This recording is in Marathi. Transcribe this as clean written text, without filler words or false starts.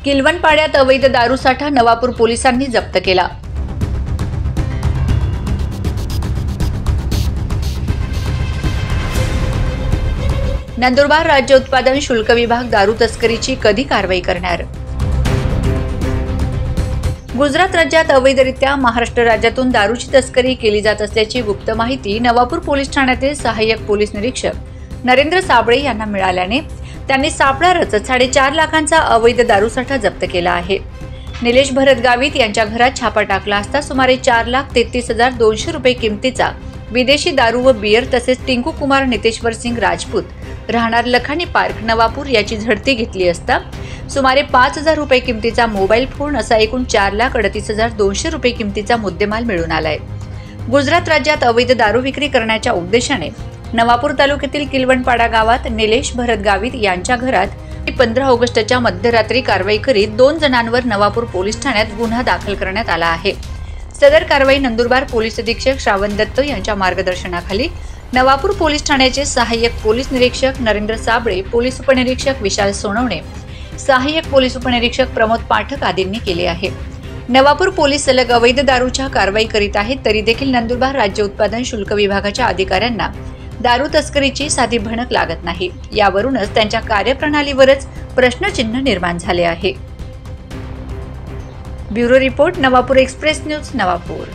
किलवणपाड्यात अवैध दारूसाठा नवापूर पोलिसांनी जप्त केला। नंदुरबार राज्य उत्पादन शुल्क विभाग दारू तस्करीची कधी कारवाई करणार? गुजरात राज्यात अवैधरित्या महाराष्ट्र राज्यातून दारूची तस्करी केली जात असल्याची गुप्त माहिती नवापूर पोलीस ठाण्यातील सहाय्यक पोलीस निरीक्षक नरेंद्र साबळे यांना मिळाल्याने त्यांनी सापळा रचत 4.5 लाखांचा अवैध दारूसाठा जप्त केला आहे। निलेश भरत गावित यांच्या घरात छापा टाकला असता सुमारे 4,33,200 रुपये किमतीचा विदेशी दारू व बियर तसेच टिंकू कुमार नितेश्वर सिंग राजपूत राहणार लखानी पार्क नवापूर याची झडती घेतली असता सुमारे 5,000 रुपये किमतीचा मोबाईल फोन असा एकूण 4,38,200 रुपये किमतीचा मुद्देमाल मिळून आलाय। गुजरात राज्यात अवैध दारू विक्री करण्याच्या उद्देशाने नवापूर तालुक्यातील किलवणपाडा गावात निलेश भरत गावित यांच्या घरात 15 ऑगस्टच्या मध्यरात्री कारवाई करीत 2 जणांवर नवापूर पोलीस ठाण्यात गुन्हा दाखल करण्यात आला आहे। सदर कारवाई नंदुरबार पोलीस अधीक्षक श्रावण दत्त यांच्या मार्गदर्शनाखाली नवापूर पोलीस ठाण्याचे सहाय्यक पोलीस निरीक्षक नरेंद्र साबळे, पोलीस उपनिरीक्षक विशाल सोनवणे, सहाय्यक पोलीस उपनिरीक्षक प्रमोद पाठक आदींनी केले आहे। नवापूर पोलीस सलग अवैध दारूच्या कारवाई करीत आहेत तरी देखील नंदुरबार राज्य उत्पादन शुल्क विभागाच्या अधिकाऱ्यांना दारू तस्करीची साधी भणक लागत नाही। यावरूनच त्यांच्या कार्यप्रणालीवरच प्रश्नचिन्ह निर्माण झाले आहे। Bureau report, Navapur express news, Navapur.